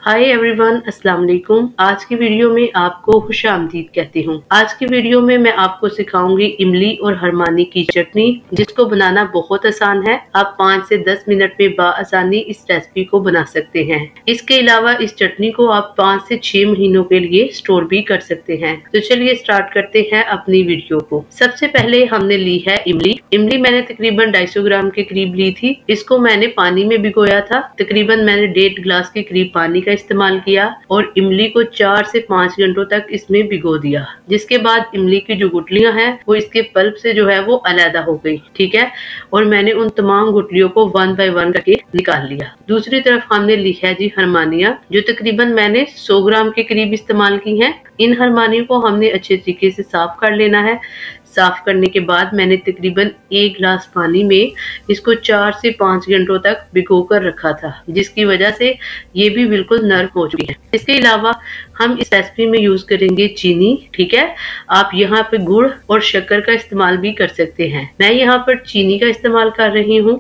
Hi everyone, अस्सलाम वालेकुम। आज की वीडियो में आपको खुशामदीद कहती हूँ। आज की वीडियो में मैं आपको सिखाऊंगी इमली और हरमानी की चटनी, जिसको बनाना बहुत आसान है। आप 5 से 10 मिनट में बाआसानी इस रेसिपी को बना सकते हैं। इसके अलावा इस चटनी को आप 5 से 6 महीनों के लिए स्टोर भी कर सकते हैं। तो चलिए स्टार्ट करते हैं अपनी वीडियो को। सबसे पहले हमने ली है इमली। इमली मैंने तकरीबन 250 ग्राम के करीब ली थी। इसको मैंने पानी में भिगोया था। तकरीबन मैंने 1.5 गिलास के करीब पानी का इस्तेमाल किया और इमली को 4 से 5 घंटों तक इसमें भिगो दिया। जिसके बाद इमली की जो गुठलियां हैं वो इसके पल्प से जो है वो अलग हो गई। ठीक है, और मैंने उन तमाम गुठलियों को 1 बाय 1 करके निकाल लिया। दूसरी तरफ हमने ली है जी हरमानिया, जो तकरीबन मैंने 100 ग्राम के करीब इस्तेमाल की हैं। इन हरमानियों को हमने अच्छे तरीके से साफ कर लेना है। साफ करने के बाद मैंने तकरीबन 1 गिलास पानी में इसको 4 से 5 घंटों तक भिगो कर रखा था, जिसकी वजह से ये भी बिल्कुल नरम हो चुकी है। इसके अलावा हम इस रेसिपी में यूज करेंगे चीनी। ठीक है, आप यहाँ पे गुड़ और शक्कर का इस्तेमाल भी कर सकते हैं। मैं यहाँ पर चीनी का इस्तेमाल कर रही हूँ।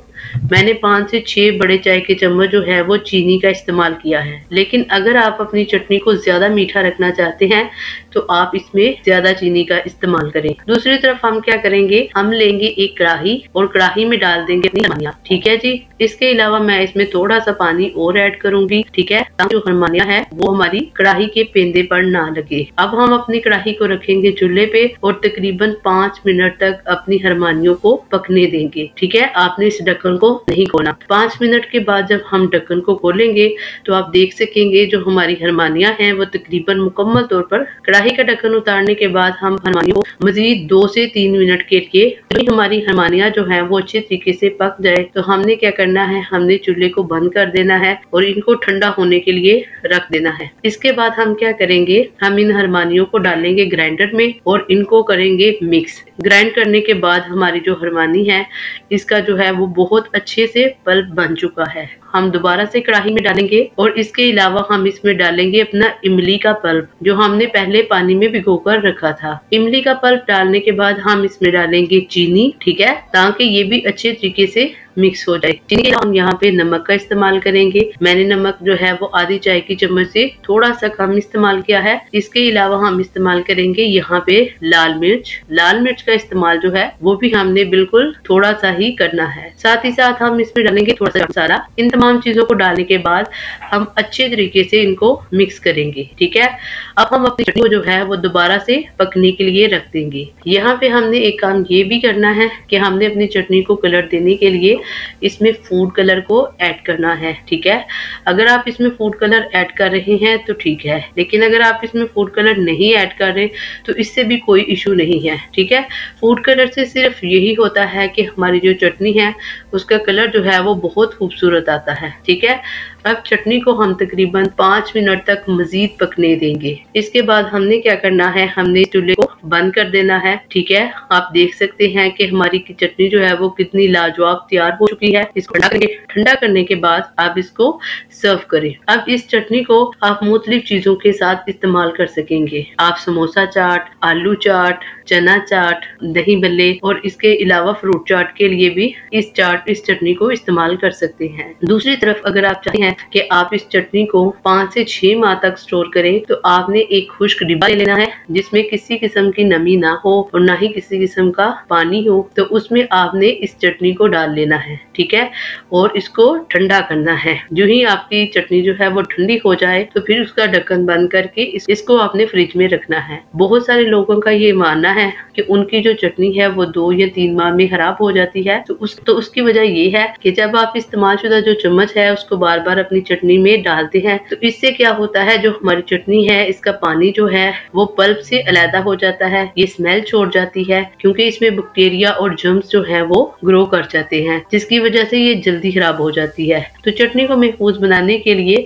मैंने 5 से 6 बड़े चाय के चम्मच जो है वो चीनी का इस्तेमाल किया है। लेकिन अगर आप अपनी चटनी को ज्यादा मीठा रखना चाहते हैं तो आप इसमें ज्यादा चीनी का इस्तेमाल करें। दूसरी तरफ हम क्या करेंगे, हम लेंगे एक कढ़ाई और कढ़ाई में डाल देंगे अपनी हरमानियां। ठीक है जी, इसके अलावा मैं इसमें थोड़ा सा पानी और ऐड करूंगी। ठीक है, ताकि जो हरमानियां है वो हमारी कढ़ाई के पेंदे पर ना लगे। अब हम अपनी कढ़ाई को रखेंगे चूल्हे पे और तकरीबन 5 मिनट तक अपनी हरमानियों को पकने देंगे। ठीक है, आपने इस ढक्कन को नहीं खोलना। 5 मिनट के बाद जब हम ढक्कन को खोलेंगे तो आप देख सकेंगे जो हमारी हरमानियां हैं वो तकरीबन मुकम्मल तौर पर। कढ़ाई का ढक्कन उतारने के बाद हम हरमानियों को मजीद 2 से 3 मिनट के लिए हमारी हरमानियां जो है वो अच्छे तरीके से पक जाए तो हमने क्या करना है, हमने चूल्हे को बंद कर देना है और इनको ठंडा होने के लिए रख देना है। इसके बाद हम क्या करेंगे, हम इन हरमानियों को डालेंगे ग्राइंडर में और इनको करेंगे मिक्स। ग्राइंड करने के बाद हमारी जो हरमानी है इसका जो है वो बहुत अच्छे से पल्प बन चुका है। हम दोबारा से कढ़ाई में डालेंगे और इसके अलावा हम इसमें डालेंगे अपना इमली का पल्प, जो हमने पहले पानी में भिगोकर रखा था। इमली का पल्प डालने के बाद हम इसमें डालेंगे चीनी। ठीक है, ताकि ये भी अच्छे तरीके से मिक्स हो जाए। चीनी के हम यहाँ पे नमक का इस्तेमाल करेंगे। मैंने नमक जो है वो आधी चाय की चम्मच से थोड़ा सा कम इस्तेमाल किया है। इसके अलावा हम इस्तेमाल करेंगे यहाँ पे लाल मिर्च। लाल मिर्च का इस्तेमाल जो है वो भी हमने बिल्कुल थोड़ा सा ही करना है। साथ ही साथ हम इसमें डालेंगे थोड़ा सा मसाला। इन तमाम चीजों को डालने के बाद हम अच्छे तरीके से इनको मिक्स करेंगे। ठीक है, अब हम अपनी चटनी को जो है वो दोबारा से पकने के लिए रख देंगे। यहाँ पे हमने एक काम ये भी करना है कि हमने अपनी चटनी को कलर देने के लिए इसमें फूड कलर को ऐड करना है। ठीक है, अगर आप इसमें फूड कलर ऐड कर रहे हैं तो ठीक है, लेकिन अगर आप इसमें फूड कलर नहीं ऐड कर रहे तो इससे भी कोई इशू नहीं है। ठीक है, फूड कलर से सिर्फ यही होता है कि हमारी जो चटनी है उसका कलर जो है वो बहुत खूबसूरत आता है। ठीक है, अब चटनी को हम तकरीबन 5 मिनट तक मजीद पकने देंगे। इसके बाद हमने क्या करना है, हमने चूल्हे को बंद कर देना है। ठीक है, आप देख सकते हैं कि हमारी चटनी जो है वो कितनी लाजवाब तैयार हो चुकी है। इसको ठंडा करने के बाद आप इसको सर्व करें। अब इस चटनी को आप मुख्तलिफ चीजों के साथ इस्तेमाल कर सकेंगे। आप समोसा चाट, आलू चाट, चना चाट, दही भल्ले और इसके अलावा फ्रूट चाट के लिए भी इस चटनी को इस्तेमाल कर सकते हैं। दूसरी तरफ अगर आप चाहते हैं कि आप इस चटनी को 5 से 6 माह तक स्टोर करें तो आपने एक खुश्क डिब्बा ले लेना है जिसमें किसी किस्म की नमी ना हो और ना ही किसी किस्म का पानी हो। तो उसमें आपने इस चटनी को डाल लेना है। ठीक है, और इसको ठंडा करना है। जो ही आपकी चटनी जो है वो ठंडी हो जाए तो फिर उसका ढक्कन बंद करके इसको आपने फ्रिज में रखना है। बहुत सारे लोगों का ये मानना है कि उनकी जो चटनी है वो 2 या 3 माह में खराब हो जाती है। तो उसकी वजह ये है कि जब आप इस्तेमाल शुदा जो चम्मच है उसको बार बार अपनी चटनी में डालते हैं तो इससे क्या होता है, जो हमारी चटनी है इसका पानी जो है वो पल्प से अलग हो जाता है। ये स्मेल छोड़ जाती है क्योंकि इसमें बैक्टीरिया और जर्म्स जो है वो ग्रो कर जाते हैं, जिसकी वजह से ये जल्दी खराब हो जाती है। तो चटनी को महफूज बनाने के लिए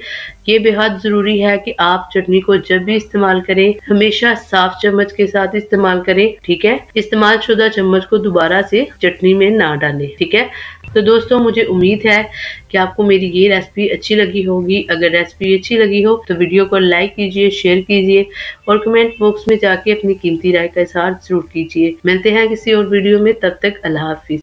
ये बेहद जरूरी है कि आप चटनी को जब भी इस्तेमाल करें हमेशा साफ चम्मच के साथ इस्तेमाल करें। ठीक है, इस्तेमाल शुदा चम्मच को दोबारा से चटनी में ना डालें। ठीक है, तो दोस्तों मुझे उम्मीद है कि आपको मेरी ये रेसिपी अच्छी लगी होगी। अगर रेसिपी अच्छी लगी हो तो वीडियो को लाइक कीजिए, शेयर कीजिए और कमेंट बॉक्स में जाके अपनी कीमती राय का इज़हार जरूर कीजिए। मिलते हैं किसी और वीडियो में, तब तक अल्लाह हाफिज।